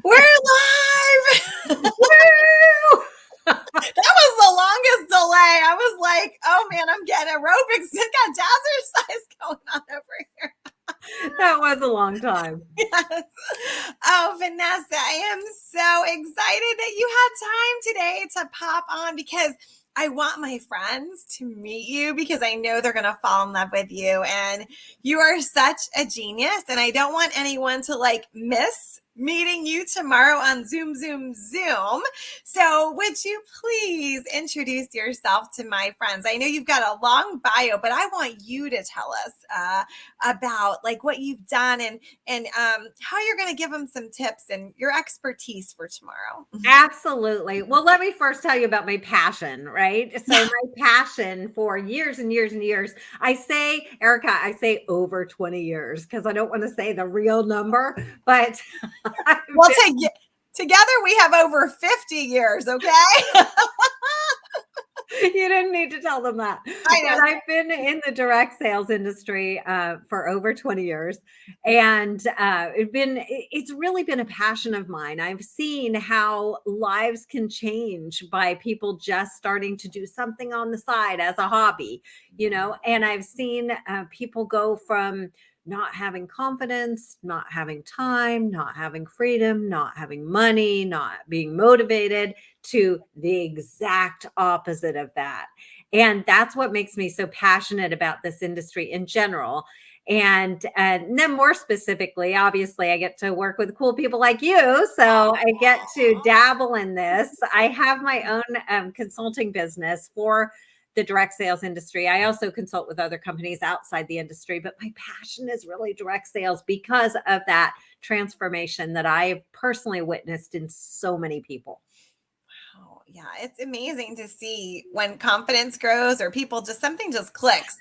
We're live. Woo! That was the longest delay. I was like, oh man, I'm getting aerobics. It got jazzercise going on over here. That was a long time. Yes. Oh, Vanessa, I am so excited that you had time today to pop on because I want my friends to meet you because I know they're going to fall in love with you. And you are such a genius. And I don't want anyone to miss meeting you tomorrow on Zoom. So would you please introduce yourself to my friends? I know you've got a long bio, but I want you to tell us about what you've done and how you're going to give them some tips and your expertise for tomorrow. Absolutely. Well, let me first tell you about my passion, right? So Yeah. my passion for years and years and years, I say, Erica, I say over 20 years because I don't want to say the real number, but Well, together we have over 50 years, okay? you didn't need to tell them that. I know. But I've been in the direct sales industry for over 20 years. And it's really been a passion of mine. I've seen how lives can change by people just starting to do something on the side as a hobby, and I've seen people go from not having confidence, not having time, not having freedom, not having money, not being motivated to the exact opposite of that. And that's what makes me so passionate about this industry in general. And then more specifically, obviously, I get to work with cool people like you. So I get to dabble in this. I have my own consulting business for the direct sales industry. I also consult with other companies outside the industry, but my passion is really direct sales because of that transformation that I've personally witnessed in so many people. Oh, yeah, it's amazing to see when confidence grows or something just clicks,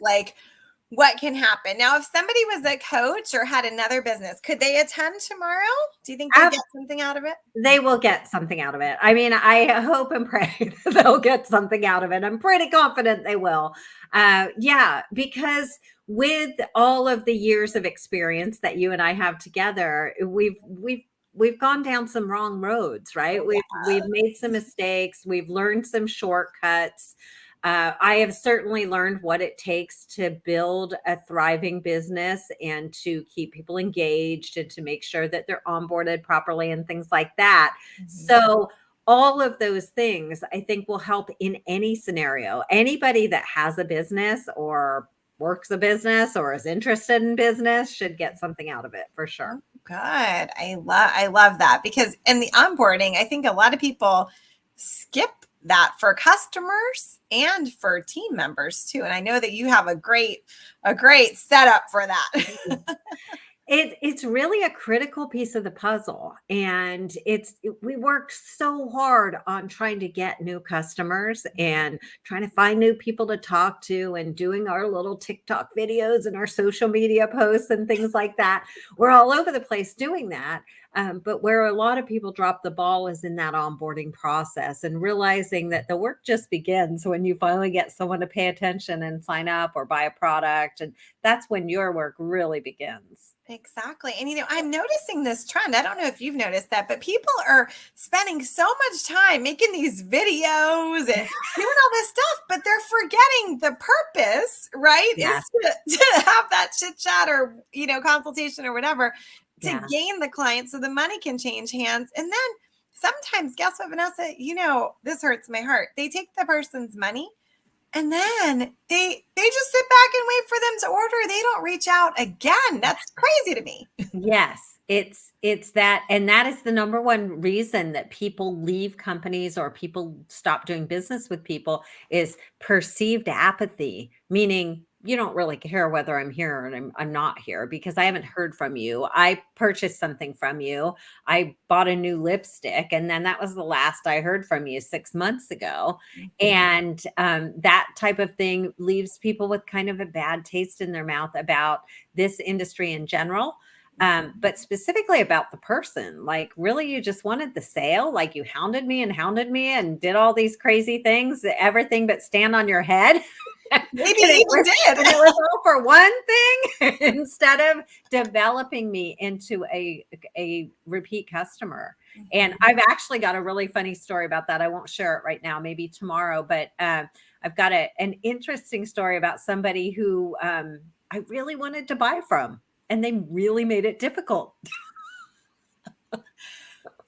what can happen. Now, if somebody was a coach or had another business, could they attend tomorrow? Do you think they get something out of it? They will get something out of it. I mean, I hope and pray they'll get something out of it. I'm pretty confident they will. Yeah, because with all of the years of experience that you and I have together, we've gone down some wrong roads, right? We've made some mistakes. We've learned some shortcuts. I have certainly learned what it takes to build a thriving business and to keep people engaged and to make sure that they're onboarded properly and things like that. Mhm. So all of those things I think will help in any scenario. Anybody that has a business or works a business or is interested in business should get something out of it for sure. Oh, good. I love that because in the onboarding, I think a lot of people skip that for customers and for team members too. And I know that you have a great setup for that. It's really a critical piece of the puzzle, and we work so hard on trying to get new customers and trying to find new people to talk to and doing our little TikTok videos and our social media posts and things like that. We're all over the place doing that. But where a lot of people drop the ball is in that onboarding process and realizing that the work just begins when you finally get someone to pay attention and sign up or buy a product. And that's when your work really begins. Exactly. And I'm noticing this trend. I don't know if you've noticed that, but people are spending so much time making these videos and doing all this stuff, but they're forgetting the purpose, right? Yes. Is to have that chit chat or, consultation or whatever to Yeah. gain the client so the money can change hands. And then sometimes, guess what, Vanessa? This hurts my heart. They take the person's money and then they just sit back and wait for them to order. They don't reach out again. That's crazy to me. Yes, it's that, and that is the number one reason that people leave companies or people stop doing business with people is perceived apathy, meaning you don't really care whether I'm here or I'm not here because I haven't heard from you. I purchased something from you. I bought a new lipstick, and then that was the last I heard from you 6 months ago. And that type of thing leaves people with kind of a bad taste in their mouth about this industry in general. But specifically about the person, like really you just wanted the sale, like you hounded me and did all these crazy things, everything but stand on your head. Maybe you even did. And it was all for one thing instead of developing me into a repeat customer. And I've actually got a really funny story about that. I won't share it right now, maybe tomorrow, but I've got an interesting story about somebody who I really wanted to buy from, and they really made it difficult.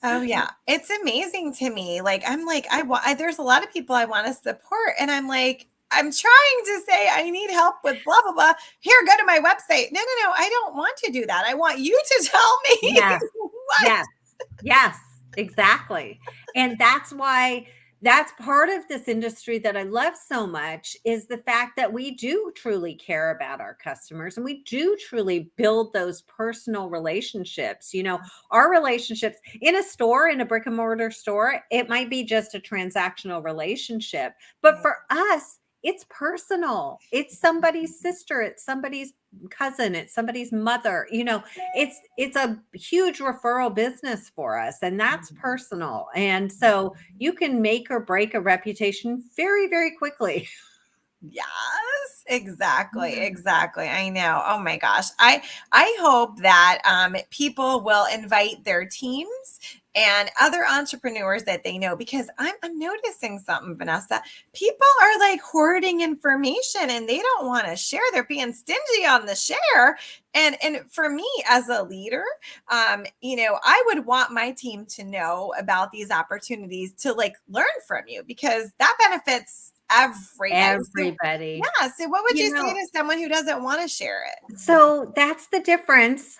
Oh yeah, it's amazing to me. Like I'm like there's a lot of people I want to support, and I'm like I'm trying to say I need help with blah blah blah. Here, go to my website. No, no, no, I don't want to do that. I want you to tell me Yes, what. yes, yes, exactly. And that's part of this industry that I love so much is the fact that we do truly care about our customers and we do truly build those personal relationships. Our relationships in a store, in a brick and mortar store, it might be just a transactional relationship, but for us, it's personal. It's somebody's sister, it's somebody's cousin, it's somebody's mother. It's a huge referral business for us, and that's personal. And so you can make or break a reputation very, very quickly. Yes, exactly, exactly. I know. Oh my gosh. I hope that people will invite their teams and other entrepreneurs that they know, because I'm noticing something, Vanessa. People are like hoarding information and they don't want to share. They're being stingy on the share. And for me as a leader, I would want my team to know about these opportunities to like learn from you, because that benefits everybody. So, Everybody. yeah. So what would You you say know, to someone who doesn't want to share it? so that's the difference.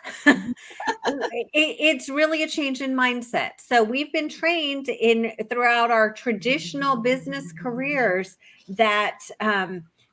It's really a change in mindset. So we've been trained in throughout our traditional business careers that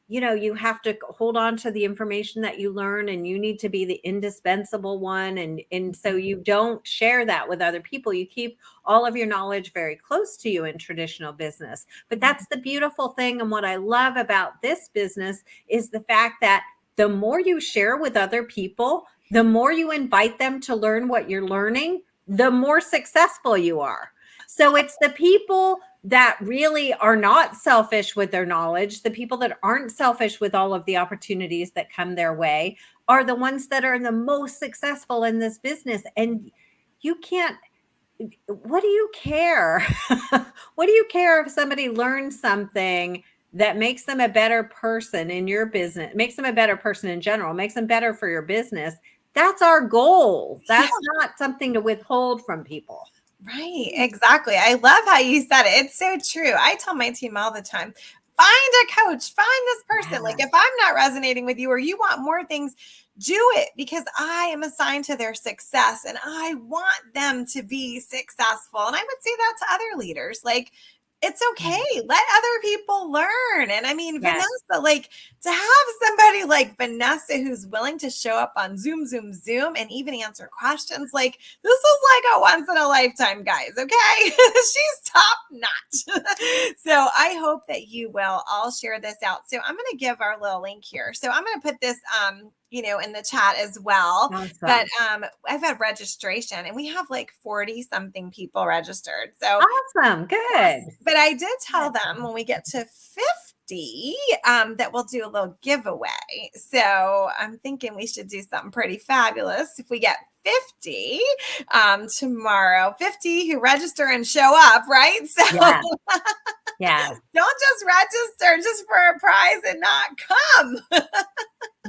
you have to hold on to the information that you learn, and you need to be the indispensable one, and so you don't share that with other people. You keep all of your knowledge very close to you in traditional business. But that's the beautiful thing, and what I love about this business is the fact that the more you share with other people, the more you invite them to learn what you're learning, the more successful you are. So it's the people that really are not selfish with their knowledge, the people that aren't selfish with all of the opportunities that come their way, are the ones that are the most successful in this business. And you can't, what do you care? What do you care if somebody learns something that makes them a better person in your business, makes them a better person in general, makes them better for your business? That's our goal. Yeah. That's not something to withhold from people. Right, exactly. I love how you said it. It's so true. I tell my team all the time, find a coach, find this person. Like Yes. if I'm not resonating with you or you want more things, do it, because I am assigned to their success and I want them to be successful. And I would say that to other leaders. Like it's okay. Let other people learn. And I mean, Yes. Vanessa, like to have somebody like Vanessa who's willing to show up on Zoom, Zoom, Zoom, and even answer questions, like this is like a once in a lifetime, guys. Okay. She's top notch. So I hope that you will all share this out. So I'm going to give our little link here. So I'm going to put this, in the chat as well. But Awesome. I've had registration and we have like 40 something people registered. So, Awesome. Good. but I did tell them when we get to 50, that we'll do a little giveaway. So I'm thinking we should do something pretty fabulous if we get 50 tomorrow. 50 who register and show up, right? So Yeah. Yeah. don't just register just for a prize and not come.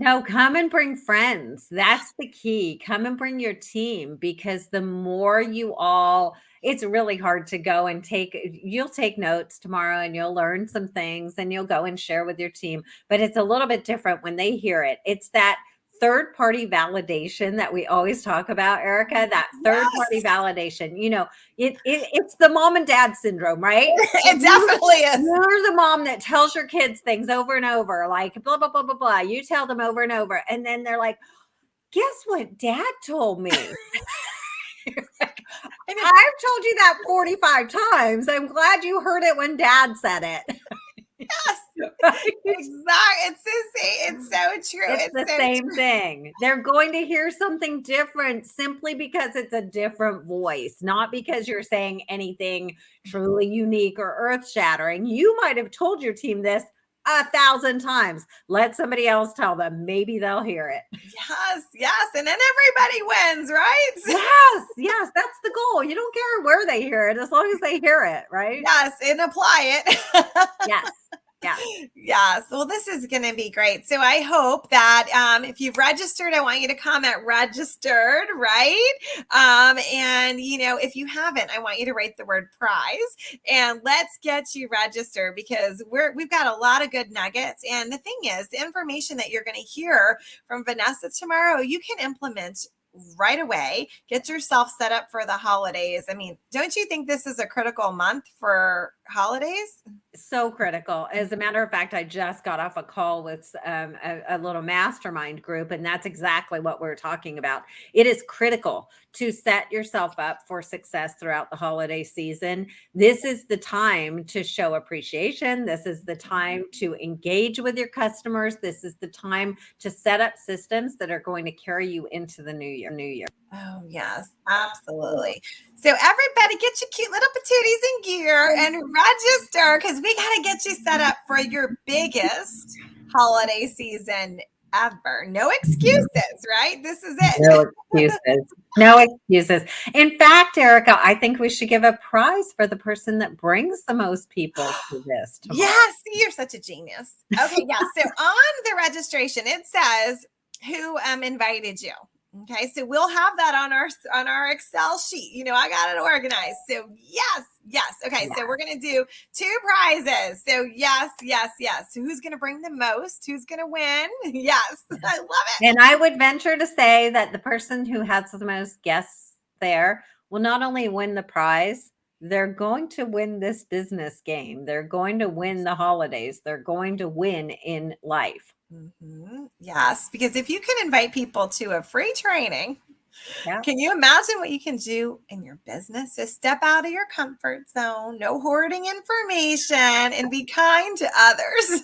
No, come and bring friends. That's the key. Come and bring your team, because the more you all, it's really hard to go and you'll take notes tomorrow and you'll learn some things and you'll go and share with your team. But it's a little bit different when they hear it. It's that third party validation that we always talk about, Erica, that third party Yes, validation. It's the mom and dad syndrome, right? it definitely is. You're the mom that tells your kids things over and over, like blah, blah, blah, blah, blah. You tell them over and over. And then they're like, guess what dad told me? I mean, I've told you that 45 times. I'm glad you heard it when dad said it. yes, Right? exactly. It's so true. It's It's the so same true. thing. They're going to hear something different simply because it's a different voice, not because you're saying anything truly unique or earth shattering. You might have told your team this 1,000 times. Let somebody else tell them. Maybe they'll hear it. Yes, yes. And then everybody wins, right? Yes, yes, that's the goal. You don't care where they hear it as long as they hear it, right? Yes, and apply it. Yes, yes. Yes. Well, this is going to be great. So I hope that if you've registered, I want you to comment registered, right? And, if you haven't, I want you to write the word prize and let's get you registered because we've got a lot of good nuggets. And the thing is, the information that you're going to hear from Vanessa tomorrow, you can implement right away. Get yourself set up for the holidays. I mean, don't you think this is a critical month for holidays? So critical. As a matter of fact, I just got off a call with a little mastermind group, and that's exactly what we're talking about. It is critical to set yourself up for success throughout the holiday season. This is the time to show appreciation. This is the time to engage with your customers. This is the time to set up systems that are going to carry you into the new year. Oh, yes, absolutely. So everybody get your cute little patooties in gear and register because we got to get you set up for your biggest holiday season ever. No excuses, right? This is it. No excuses. No excuses. In fact, Erica, I think we should give a prize for the person that brings the most people to this tomorrow. Yes, you're such a genius. Okay, yeah. So on the registration, it says who invited you. Okay, so we'll have that on our Excel sheet. I got it organized. So yes. Okay, so we're gonna do 2 prizes. So yes. So who's gonna bring the most? Who's gonna win? Yes, I love it. And I would venture to say that the person who has the most guests there will not only win the prize, they're going to win this business game. They're going to win the holidays. They're going to win in life. Mm-hmm. Yes, because if you can invite people to a free training, Yeah. can you imagine what you can do in your business? So step out of your comfort zone, no hoarding information, and be kind to others.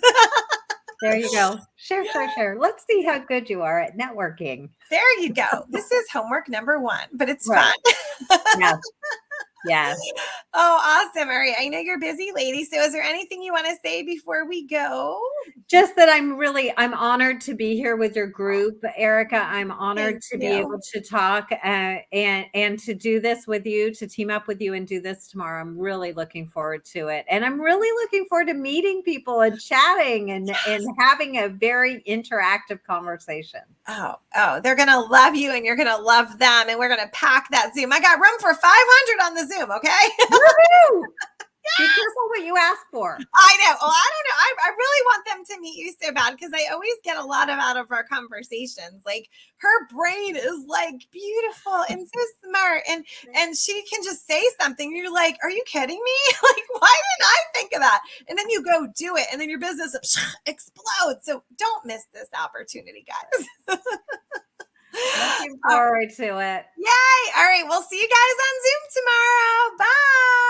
There you go. Share. Let's see how good you are at networking. There you go. This is homework number 1, but it's Right. fun. Yes. Yes. Oh, awesome. All right. I know you're a busy lady. So is there anything you want to say before we go? Just that I'm honored to be here with your group, Erica. I'm honored Thank to be you. able to talk and to do this with you, to team up with you and do this tomorrow. I'm really looking forward to it. And I'm really looking forward to meeting people and chatting and having a very interactive conversation. Oh, they're going to love you and you're going to love them. And we're going to pack that Zoom. I got room for 500 on the Zoom. Okay. Woohoo! Be careful what you ask for. I know. Well, I don't know. I really want them to meet you so bad because I always get a lot out of our conversations. Like her brain is like beautiful and so smart, and she can just say something. You're like, are you kidding me? Like, why didn't I think of that? And then you go do it, and then your business explodes. So don't miss this opportunity, guys. Looking forward to it. Yay! All right, we'll see you guys on Zoom tomorrow. Bye.